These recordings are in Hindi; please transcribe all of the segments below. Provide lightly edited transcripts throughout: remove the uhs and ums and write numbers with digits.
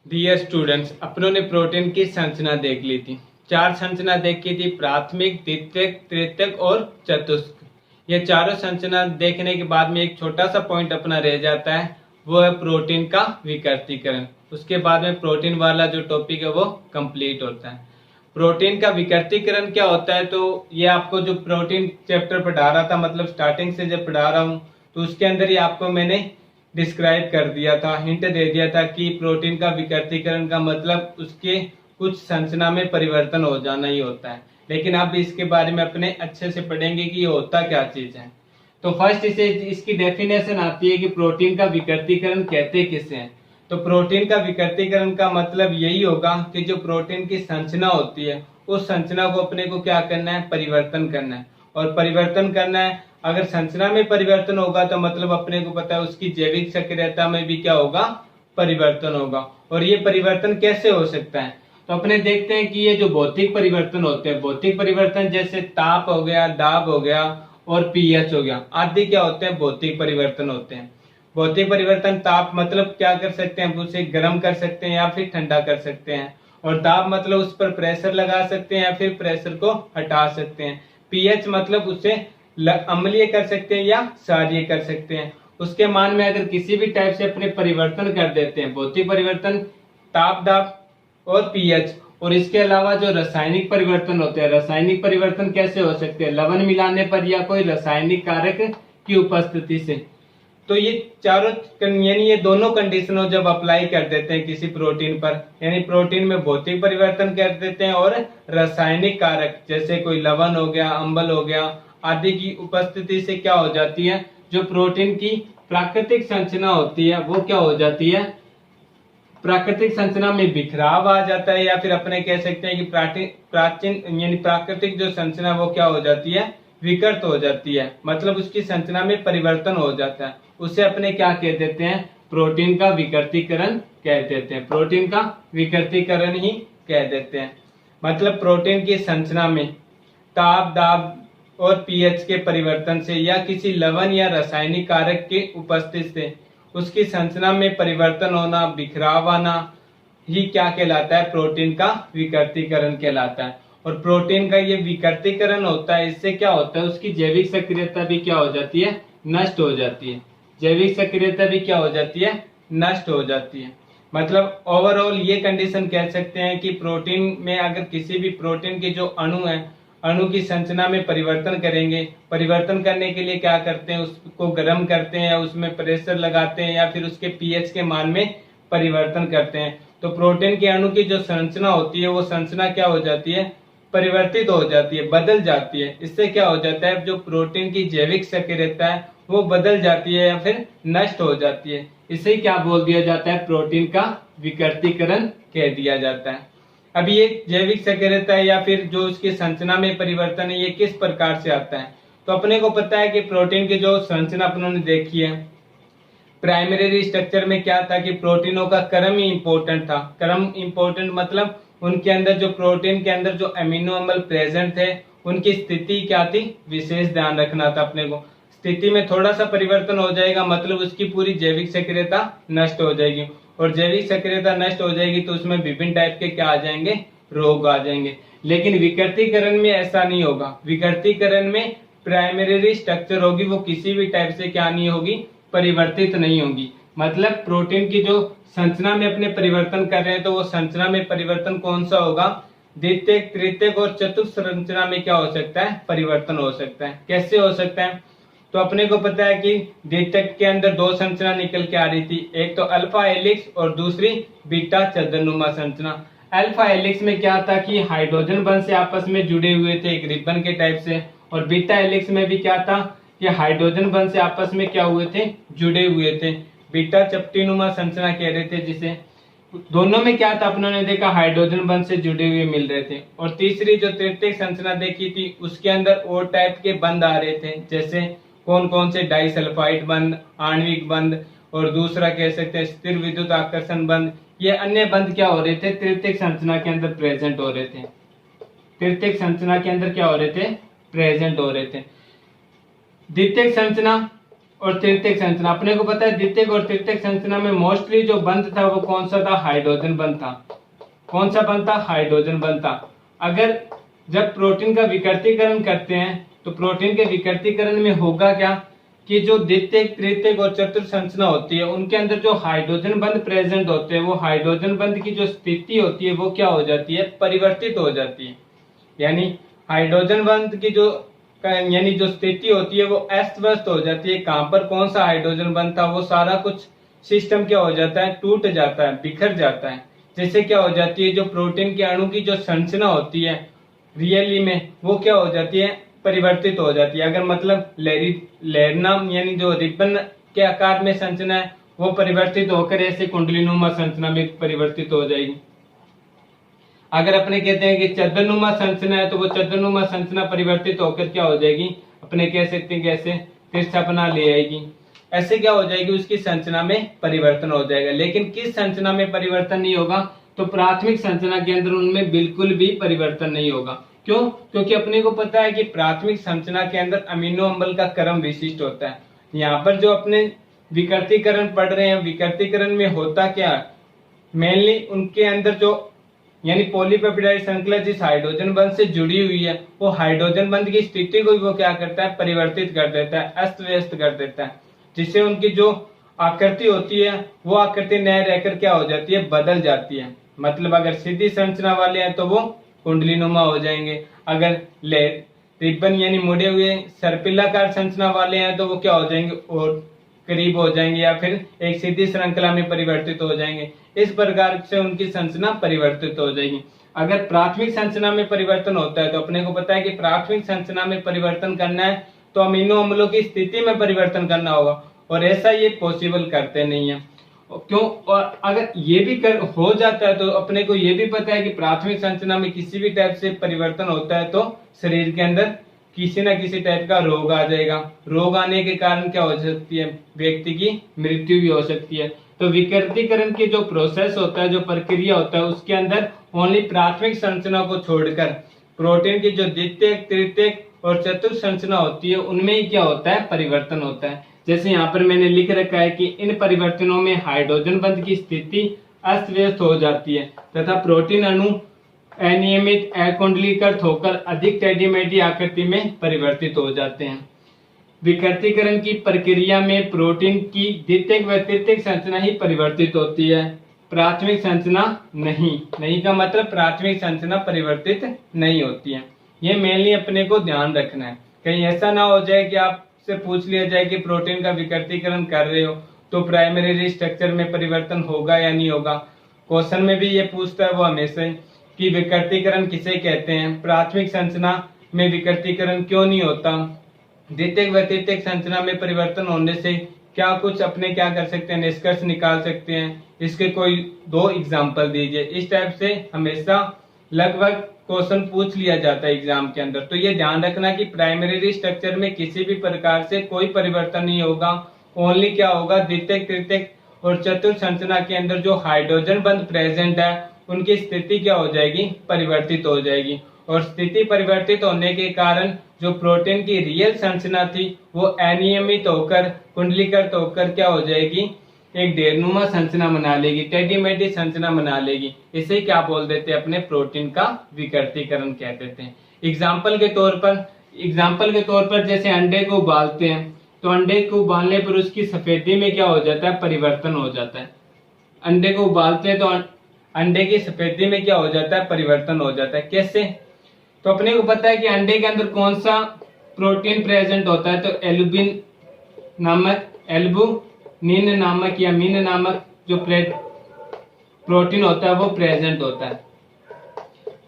डियर स्टूडेंट्स, अपनों ने प्रोटीन की संरचना देख ली थी। 4 संरचना देखी थी, प्राथमिक, द्वितीयक, तृतीयक और चतुष्क। ये चारों संरचना देखने के बाद में एक छोटा सा पॉइंट अपना रह जाता है, वो है प्रोटीन का विकृतीकरण। उसके बाद में प्रोटीन वाला जो टॉपिक है वो कंप्लीट होता है। प्रोटीन का विकृतीकरण क्या होता है, तो ये आपको जो प्रोटीन चैप्टर पढ़ा रहा था, मतलब स्टार्टिंग से जब पढ़ा रहा हूँ, तो उसके अंदर ही आपको मैंने डिस्क्राइब कर दिया था, हिंट दे दिया था कि प्रोटीन का विकृतीकरण का मतलब उसके कुछ संरचना में परिवर्तन हो जाना ही होता है। लेकिन अब इसके बारे में अपने अच्छे से पढ़ेंगे कि ये होता क्या चीज है। तो फर्स्ट इसकी डेफिनेशन आती है कि प्रोटीन का विकृतीकरण कहते किसे हैं। तो प्रोटीन का विकृतीकरण का मतलब यही होगा कि जो प्रोटीन की संरचना होती है, उस संरचना को अपने को क्या करना है, परिवर्तन करना है। और परिवर्तन करना है, अगर संरचना में परिवर्तन होगा तो मतलब अपने को पता है उसकी जैविक सक्रियता में भी क्या होगा, परिवर्तन होगा। और ये परिवर्तन कैसे हो सकता है, तो अपने देखते हैं कि ये जो भौतिक परिवर्तन होते हैं, भौतिक परिवर्तन जैसे ताप हो गया, दाब हो गया और पीएच हो गया, आदि क्या होते हैं, भौतिक परिवर्तन होते हैं। भौतिक परिवर्तन, ताप मतलब क्या कर सकते हैं, उसे गर्म कर सकते हैं या फिर ठंडा कर सकते हैं। और दाब मतलब उस पर प्रेशर लगा सकते हैं या फिर प्रेशर को हटा सकते हैं। पीएच मतलब उसे अम्लीय कर सकते हैं या क्षारीय कर सकते हैं। उसके मान में अगर किसी भी टाइप से अपने परिवर्तन कर देते हैं, भौतिक परिवर्तन, ताप, दाब और पीएच, और इसके अलावा जो रासायनिक परिवर्तन होते हैं, रासायनिक परिवर्तन कैसे हो सकते हैं, लवण मिलाने पर या कोई रासायनिक कारक की उपस्थिति से। तो ये चारों यानी ये दोनों कंडीशनों जब अप्लाई कर देते हैं किसी प्रोटीन पर, यानी प्रोटीन में भौतिक परिवर्तन कर देते हैं और रासायनिक कारक जैसे कोई लवण हो गया, अम्ल हो गया आदि की उपस्थिति से क्या हो जाती है, जो प्रोटीन की प्राकृतिक संरचना होती है वो क्या हो जाती है, प्राकृतिक संरचना में बिखराव आ जाता है, या फिर अपने कह सकते हैं कि प्राचीन यानी प्राकृतिक जो संरचना वो क्या हो जाती है, विकृत हो जाती है। मतलब उसकी संरचना में परिवर्तन हो जाता है, उसे अपने क्या कह देते हैं, प्रोटीन का विकृतीकरण कह देते हैं। प्रोटीन का विकृतीकरण ही कह देते हैं। मतलब प्रोटीन की संरचना में ताप, दाब और पीएच के परिवर्तन से या किसी लवण या रासायनिक कारक के उपस्थिति से उसकी संरचना में परिवर्तन होना, बिखराव आना ही क्या कहलाता है, प्रोटीन का विकृतीकरण कहलाता है। और प्रोटीन का ये विकृतीकरण होता है, इससे क्या होता है, उसकी जैविक सक्रियता भी क्या हो जाती है, नष्ट हो जाती है। जैविक सक्रियता भी क्या हो जाती है, नष्ट हो जाती है। मतलब ओवरऑल ये कंडीशन कह सकते हैं कि प्रोटीन में अगर किसी भी प्रोटीन के जो अणु है, अणु की संरचना में परिवर्तन करेंगे, परिवर्तन करने के लिए क्या करते हैं, उसको गर्म करते हैं या उसमें प्रेशर लगाते हैं या फिर उसके पीएच के मान में परिवर्तन करते हैं, तो प्रोटीन के अणु की जो संरचना होती है वो संरचना क्या हो जाती है, परिवर्तित हो जाती है, बदल जाती है। इससे क्या हो जाता है, जो प्रोटीन की जैविक सक्रियता है वो बदल जाती है या फिर नष्ट हो जाती है। इसे क्या बोल दिया जाता है, प्रोटीन का विकृतीकरण कह दिया जाता है। अब ये जैविक सक्रियता या फिर जो उसकी संरचना में परिवर्तन है, ये किस प्रकार से आता है, तो अपने को पता है कि प्रोटीन की जो संरचना अपनों ने देखी है, प्राइमरी स्ट्रक्चर में क्या था कि प्रोटीनों का क्रम ही इंपॉर्टेंट था। क्रम इंपॉर्टेंट मतलब उनके अंदर जो प्रोटीन के अंदर जो अमीनो अम्ल प्रेजेंट थे उनकी स्थिति क्या थी, विशेष ध्यान रखना था अपने को। स्थिति में थोड़ा सा परिवर्तन हो जाएगा मतलब उसकी पूरी जैविक सक्रियता नष्ट हो जाएगी, और जैविक सक्रियता नष्ट हो जाएगी तो उसमें विभिन्न टाइप के क्या आ जाएंगे, रोग आ जाएंगे। लेकिन विकृतीकरण में ऐसा नहीं होगा। विकृतीकरण में प्राइमरी स्ट्रक्चर होगी वो किसी भी टाइप से क्या नहीं होगी, परिवर्तित नहीं होगी। मतलब प्रोटीन की जो संरचना में अपने परिवर्तन कर रहे हैं तो वो संरचना में परिवर्तन कौन सा होगा, द्वितीयक, तृतीयक और चतुर्थ संरचना में क्या हो सकता है, परिवर्तन हो सकता है। कैसे हो सकता है, तो अपने को पता है कि द्वितीयक के अंदर 2 संरचना निकल के आ रही थी, एक तो अल्फा हेलिक्स और दूसरी बीटा चंद्रनुमा संरचना। अल्फा हेलिक्स में क्या था कि हाइड्रोजन बंध से आपस में जुड़े हुए थे एक रिबन के टाइप से, और बीटा हेलिक्स में भी क्या था कि हाइड्रोजन बंध से आपस में क्या हुए थे, जुड़े हुए थे। बीटा चपटीनुमा संरचना कह रहे थे जिसे। दोनों में क्या था, अपनों ने देखा हाइड्रोजन बंध से जुड़े हुए मिल रहे थे। और तीसरी जो तृतीयक संरचना देखी थी उसके अंदर और टाइप के बंध आ रहे थे, जैसे कौन कौन से, डाइसल्फाइड बंध, आणविक बंध, और दूसरा कह सकते हैं स्थिर विद्युत आकर्षण बंध। ये अन्य बंध क्या हो रहे थे, तृतीयक संरचना के अंदर प्रेजेंट हो रहे थे। तृतीयक संरचना के अंदर क्या हो रहे थे, प्रेजेंट हो रहे थे। द्वितीयक संरचना और तृतीयक संरचना। अपने को पता है द्वितीयक और तृतीयक संरचना में मोस्टली जो बंध था वो कौन सा था? हाइड्रोजन बंध था। कौन सा बंध था? हाइड्रोजन बंध था। अगर जब प्रोटीन का विकृतीकरण करते हैं तो प्रोटीन के विकृतीकरण में होगा क्या कि जो द्वितीयक, तृतीयक और चतुर्थ संरचना होती है उनके अंदर जो हाइड्रोजन बंध प्रेजेंट होते हैं वो हाइड्रोजन बंध की जो स्थिति होती है वो क्या हो जाती है? परिवर्तित हो जाती है। यानी हाइड्रोजन बंध की जो स्थिति होती है वो अस्त व्यस्त हो जाती है। कहां पर कौन सा हाइड्रोजन बंध था वो सारा कुछ सिस्टम क्या हो जाता है? टूट जाता है, बिखर जाता है। जिससे क्या हो जाती है? जो प्रोटीन के अणु की जो संरचना होती है रियली में वो क्या हो जाती है? परिवर्तित हो जाती है। अगर मतलब लहरनाम यानी जो रिबन के आकार में संरचना है वो परिवर्तित होकर ऐसे कुंडलीनुमा संरचना में परिवर्तित हो जाएगी। अगर अपने कहते हैं कि चद्दरनुमा संरचना है तो वो चद्दरनुमा संरचना परिवर्तित होकर क्या हो जाएगी? अपने कह सकते हैं कैसे? तिरछा बना ले आएगी। ऐसे क्या हो जाएगी? उसकी संरचना में परिवर्तन हो जाएगा। लेकिन किस संरचना में परिवर्तन नहीं होगा? तो प्राथमिक संरचना के अंदर उनमें बिल्कुल भी परिवर्तन नहीं होगा। क्यों? क्योंकि अपने को पता है कि प्राथमिक संरचना के अंदर अमीनो अम्ल का क्रम विशिष्ट होता है। यहाँ पर जो अपने विकृतीकरण पढ़ रहे हैं, विकृतीकरण में होता क्या? मेनली उनके अंदर जो यानी पॉलीपेप्टाइड श्रृंखला जिस हाइड्रोजन बंध से जुड़ी हुई है वो हाइड्रोजन बंध की स्थिति को वो क्या करता है? परिवर्तित कर देता है, अस्त व्यस्त कर देता है। जिससे उनकी जो आकृति होती है वो आकृति न रहकर क्या हो जाती है? बदल जाती है। मतलब अगर सीधी संरचना वाले हैं तो वो कुंडलीनुमा हो जाएंगे। अगर रिबन यानी मुड़े हुए सर्पिलाकार संरचना वाले हैं तो वो क्या हो जाएंगे? और करीब हो जाएंगे या फिर एक सीधी श्रृंखला में परिवर्तित हो जाएंगे। इस प्रकार से उनकी संरचना परिवर्तित हो जाएगी। अगर प्राथमिक संरचना में परिवर्तन होता है तो अपने को पता है कि प्राथमिक संरचना में परिवर्तन करना है तो अमीनो अम्लों की स्थिति में परिवर्तन करना होगा, और ऐसा ये पॉसिबल करते नहीं है। क्यों? और अगर ये भी हो जाता है तो अपने को ये भी पता है कि प्राथमिक संरचना में किसी भी टाइप से परिवर्तन होता है तो शरीर के अंदर किसी न किसी टाइप का रोग आ जाएगा। रोग आने के कारण क्या हो सकती है? व्यक्ति की मृत्यु भी हो सकती है। तो विकृतीकरण की जो प्रोसेस होता है, जो प्रक्रिया होता है, उसके अंदर ओनली प्राथमिक संरचना को छोड़कर प्रोटीन की जो द्वितीयक, तृतीयक और चतुर्थ संरचना होती है उनमें ही क्या होता है? परिवर्तन होता है। जैसे यहाँ पर मैंने लिख रखा है कि इन परिवर्तनों में हाइड्रोजन बंध की स्थिति अस्त व्यस्त हो जाती है तथा प्रोटीन अणु अनियमित, अकुंडलीकृत होकर अधिक टेढ़ी-मेढ़ी आकृति में परिवर्तित हो जाते हैं। विकृतीकरण की प्रक्रिया में प्रोटीन की द्वितीयक व तृतीयक संरचना ही परिवर्तित होती है, प्राथमिक संरचना नहीं। नहीं का मतलब प्राथमिक संरचना परिवर्तित नहीं होती है। ये मेनली अपने को ध्यान रखना है। कहीं ऐसा ना हो जाए कि आपसे पूछ लिया जाए कि प्रोटीन का विकृतीकरण कर रहे हो तो प्राइमरी स्ट्रक्चर में परिवर्तन होगा या नहीं होगा। क्वेश्चन में भी ये पूछता है वो हमेशा कि विकृतीकरण किसे कहते हैं, प्राथमिक संरचना में विकृतीकरण क्यों नहीं होता, द्वितीयक व तृतीयक संरचना में परिवर्तन होने से क्या कुछ अपने क्या कर सकते हैं? निष्कर्ष निकाल सकते हैं। इसके कोई 2 एग्जाम्पल दीजिए। इस टाइप से हमेशा लगभग क्वेश्चन पूछ लिया जाता है एग्जाम के अंदर। तो ये ध्यान रखना कि प्राइमरी स्ट्रक्चर में किसी भी प्रकार से कोई परिवर्तन नहीं होगा। ओनली क्या होगा? द्वितीयक, तृतीयक और चतुर्थ संरचना के अंदर जो हाइड्रोजन बंध प्रेजेंट है उनकी स्थिति क्या हो जाएगी? परिवर्तित हो जाएगी। और स्थिति परिवर्तित होने के कारण जो प्रोटीन की रियल संरचना थी वो अनियमित होकर, कुंडलीकृत होकर क्या हो जाएगी? एक ढेरनुमा संरचना बना लेगी, टेढ़ी मेढ़ी संरचना बना लेगी। इसे क्या बोल देते हैं? अपने प्रोटीन का विकृतीकरण कह देते हैं। एग्जाम्पल के तौर पर जैसे अंडे को उबालते हैं तो अंडे को उबालने पर उसकी सफेदी में क्या हो जाता है? परिवर्तन हो जाता है। अंडे को उबालते हैं तो अंडे की सफेदी में क्या हो जाता है? परिवर्तन हो जाता है। कैसे? तो अपने को पता है कि अंडे के अंदर कौन सा प्रोटीन प्रेजेंट होता है? तो एल्बुमिन नामक या मीन नामक जो प्रोटीन होता है वो प्रेजेंट होता है।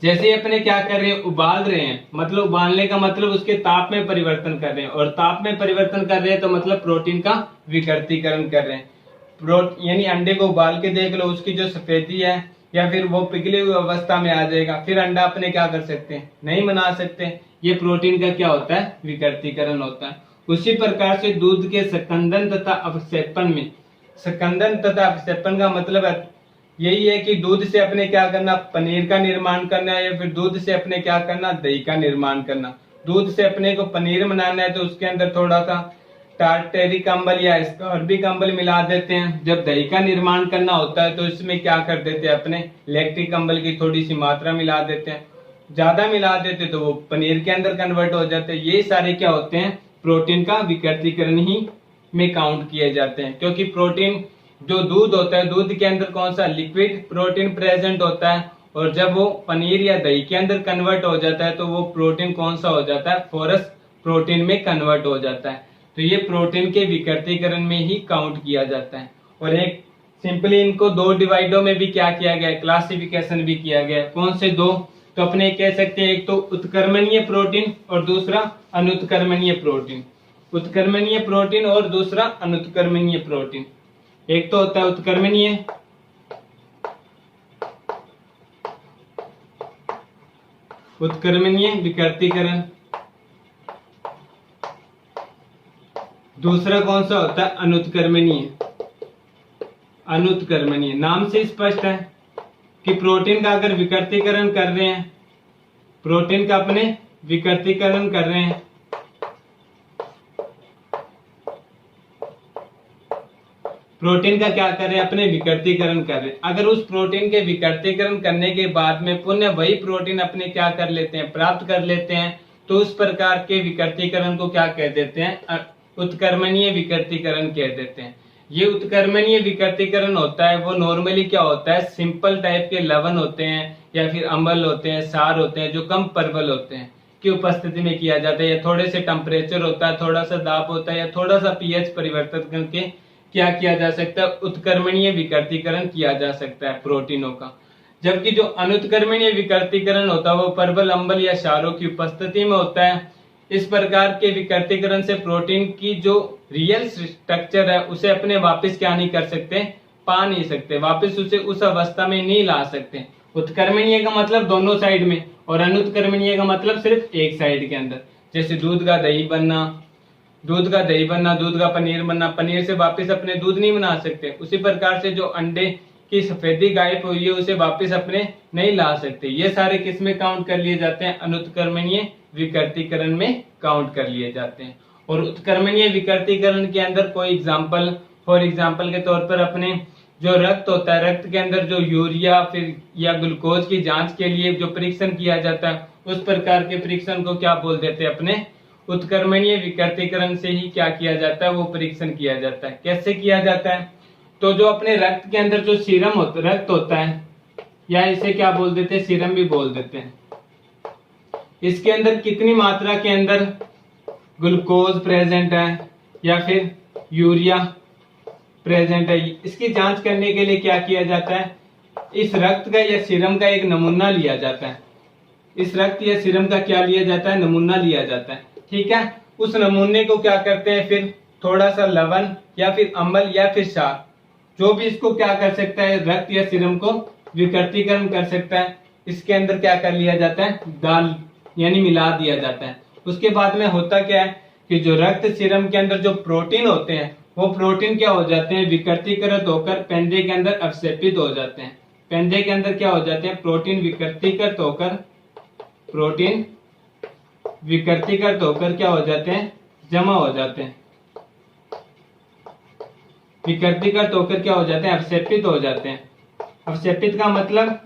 जैसे अपने क्या कर रहे हैं? उबाल रहे हैं, मतलब उबालने का मतलब उसके ताप में परिवर्तन कर रहे हैं, और ताप में परिवर्तन कर रहे हैं तो मतलब प्रोटीन का विकृतीकरण कर रहे हैं। यानी अंडे को उबाल के देख लो, उसकी जो सफेदी है या फिर वो पिघली हुई अवस्था में आ जाएगा, फिर अंडा अपने क्या कर सकते हैं? नहीं बना सकते। ये प्रोटीन का क्या होता है? विकृतीकरण होता है। उसी प्रकार से दूध के स्कंदन तथा अपक्षेपण में, स्कंदन तथा अपक्षेपण का मतलब यही है कि दूध से अपने क्या करना? पनीर का निर्माण करना है, या फिर दूध से अपने क्या करना? दही का निर्माण करना। दूध से अपने को पनीर बनाना है तो उसके अंदर थोड़ा सा टार्टेरिक अम्ल या स्कॉर्बिक अम्ल मिला देते हैं। जब दही का निर्माण करना होता है तो इसमें क्या कर देते हैं, अपने लैक्टिक अम्ल की थोड़ी सी मात्रा मिला देते हैं। ज्यादा मिला देते तो वो पनीर के अंदर कन्वर्ट हो जाते हैं। ये सारे क्या होते हैं, प्रोटीन का विकृतीकरण ही में काउंट किए जाते हैं। क्योंकि प्रोटीन जो दूध होता है, दूध के अंदर कौन सा लिक्विड प्रोटीन प्रेजेंट होता है, और जब वो पनीर या दही के अंदर कन्वर्ट हो जाता है तो वो प्रोटीन कौन सा हो जाता है, फोरस प्रोटीन में कन्वर्ट हो जाता है। तो ये प्रोटीन के विकृतीकरण में ही काउंट किया जाता है। और एक सिंपली इनको दो डिवाइडों में भी क्या किया गया है, क्लासिफिकेशन भी किया गया है। कौन से दो, तो अपने कह सकते हैं एक तो उत्क्रमणीय प्रोटीन और दूसरा अनुत्क्रमणीय प्रोटीन। उत्क्रमणीय प्रोटीन और दूसरा अनुत्क्रमणीय प्रोटीन। एक तो होता है उत्क्रमणीय, उत्क्रमणीय विकृतीकरण। दूसरा कौन सा होता है, अनुत्क्रमणीय। अनुत्क्रमणीय नाम से स्पष्ट है कि प्रोटीन का अगर विकृतीकरण कर रहे हैं, प्रोटीन का अपने विकृतीकरण कर रहे हैं, प्रोटीन का क्या कर रहे हैं, अपने विकृतीकरण कर रहे हैं। अगर उस प्रोटीन के विकृतीकरण करने के बाद में पुनः वही प्रोटीन अपने क्या कर लेते हैं, प्राप्त कर लेते हैं, तो उस प्रकार के विकृतीकरण को क्या कह देते हैं, उत्क्रमणीय विकृतीकरण कह देते हैं। ये उत्क्रमणीय विकृतीकरण होता है वो नॉर्मली क्या होता है, सिंपल टाइप के लवण होते हैं या फिर अम्ल होते हैं, सार होते हैं जो कम प्रबल होते हैं की उपस्थिति में किया जाता है। या थोड़े से टेम्परेचर होता है, थोड़ा सा दाब होता है, या थोड़ा सा पीएच परिवर्तन करके क्या किया जा सकता है, उत्क्रमणीय विकृतीकरण किया जा सकता है प्रोटीनों का। जबकि जो अनुत्क्रमणीय विकृतीकरण होता है वो प्रबल अम्ल या क्षारों की उपस्थिति में होता है। इस प्रकार के विकृतीकरण से प्रोटीन की जो रियल स्ट्रक्चर है उसे अपने वापस क्या नहीं कर सकते, पा नहीं सकते, वापस उसे उस अवस्था में नहीं ला सकते। उत्क्रमणीय का मतलब दोनों साइड में, और अनुत्क्रमणीय का मतलब सिर्फ एक साइड के अंदर। जैसे दूध का दही बनना, दूध का दही बनना, दूध का पनीर बनना, पनीर से वापस अपने दूध नहीं बना सकते। उसी प्रकार से जो अंडे की सफेदी गायब हुई है उसे वापस अपने नहीं ला सकते। ये सारे किस में काउंट कर लिए जाते हैं, अनुत्क्रमणीय विकृतीकरण में काउंट कर लिए जाते हैं। और उत्क्रमणीय विकृतीकरण के अंदर कोई एग्जाम्पल, फॉर एग्जाम्पल के तौर पर अपने जो रक्त होता है, रक्त के अंदर जो यूरिया फिर या ग्लूकोज की जांच के लिए जो परीक्षण किया जाता है, उस प्रकार के परीक्षण को क्या बोल देते हैं, अपने उत्क्रमणीय विकृतीकरण से ही क्या किया जाता है, वो परीक्षण किया जाता है। कैसे किया जाता है, तो जो अपने रक्त के अंदर जो सीरम होता, रक्त होता है, या इसे क्या बोल देते हैं, सीरम भी बोल देते हैं, इसके अंदर कितनी मात्रा के अंदर ग्लूकोज प्रेजेंट है या फिर यूरिया प्रेजेंट है, इसकी जांच करने के लिए क्या किया जाता है, इस रक्त का या सीरम का एक नमूना लिया जाता है। इस रक्त या सीरम का क्या लिया जाता है, नमूना लिया जाता है। ठीक है, उस नमूने को क्या करते हैं, फिर थोड़ा सा लवण या फिर अम्ल या फिर क्षार, जो भी इसको क्या कर सकता है, रक्त या सीरम को विकृतीकरण कर सकता है, इसके अंदर क्या कर लिया जाता है, डाल यानी मिला दिया जाता है। उसके बाद में होता क्या है कि जो रक्त सीरम के अंदर जो प्रोटीन होते हैं वो प्रोटीन क्या हो जाते हैं, विकृतीकृत होकर पेंदे के अंदर अवक्षेपित हो जाते हैं। पेंदे के अंदर क्या हो जाते हैं, प्रोटीन विकृतीकृत होकर, प्रोटीन विकृतीकृत होकर क्या हो जाते हैं, जमा हो जाते हैं। विकृतीकृत होकर क्या हो जाते हैं, अवक्षेपित हो जाते हैं। अवक्षेपित का मतलब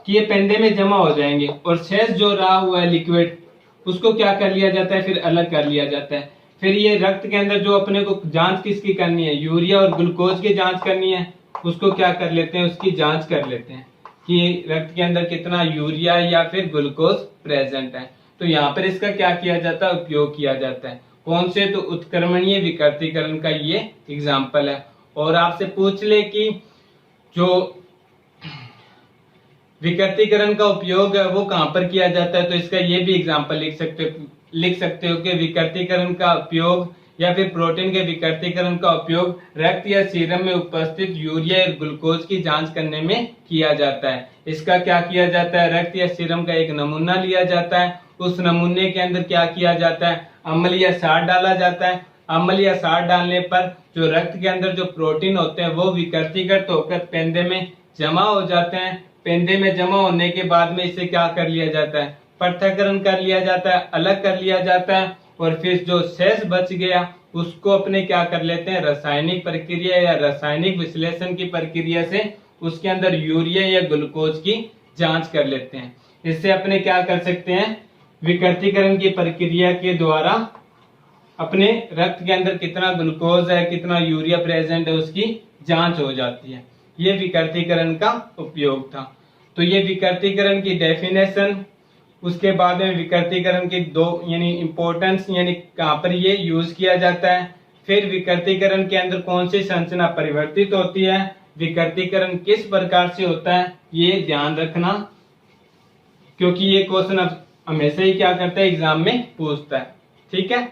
कि ये पेंदे में जमा हो जाएंगे, और शेष जो रहा हुआ है लिक्विड उसको क्या कर लिया जाता है, फिर अलग कर लिया जाता है। फिर ये रक्त के अंदर जो अपने को जांच किसकी करनी है, यूरिया और ग्लूकोज की जांच करनी है, उसको क्या कर लेते हैं, उसकी जांच कर लेते हैं कि रक्त के अंदर कितना यूरिया या फिर ग्लूकोज प्रेजेंट है। तो यहाँ पर इसका क्या किया जाता है, उपयोग किया जाता है। कौन से, तो उत्क्रमणीय विकृतीकरण का ये एग्जाम्पल है। और आपसे पूछ ले कि जो विकृतीकरण का उपयोग है वो कहाँ पर किया जाता है, तो इसका ये भी एग्जाम्पल लिख सकते हो कि विकृतीकरण का उपयोग या फिर प्रोटीन के विकृतीकरण का उपयोग रक्त या सीरम में उपस्थित यूरिया और ग्लूकोज की जांच करने में किया जाता है। इसका क्या किया जाता है, रक्त या सीरम का एक नमूना लिया जाता है, उस नमूने के अंदर क्या किया जाता है, अम्ल या क्षार डाला जाता है। अम्ल या क्षार डालने पर जो रक्त के अंदर जो प्रोटीन होते हैं वो विकृतीकृत होकर पेंदे में जमा हो जाते हैं। पेंदे में जमा होने के बाद में इसे क्या कर लिया जाता है, पृथक्करण कर लिया जाता है, अलग कर लिया जाता है, और फिर जो शेष बच गया उसको अपने क्या कर लेते हैं, रासायनिक प्रक्रिया या रासायनिक विश्लेषण की प्रक्रिया से उसके अंदर यूरिया या ग्लूकोज की जांच कर लेते हैं। इससे अपने क्या कर सकते हैं, विकृतीकरण की प्रक्रिया के द्वारा अपने रक्त के अंदर कितना ग्लूकोज है, कितना यूरिया प्रेजेंट है, उसकी जांच हो जाती है। ये विकृतीकरण का उपयोग था। तो ये विकृतीकरण की डेफिनेशन, उसके बाद में विकृतीकरण की दो यानी इंपॉर्टेंस, यानी कहाँ पर ये यूज किया जाता है, फिर विकृतीकरण के अंदर कौन सी संरचना परिवर्तित होती है, विकृतीकरण किस प्रकार से होता है, ये ध्यान रखना, क्योंकि ये क्वेश्चन अब हमेशा ही क्या करता है, एग्जाम में पूछता है। ठीक है।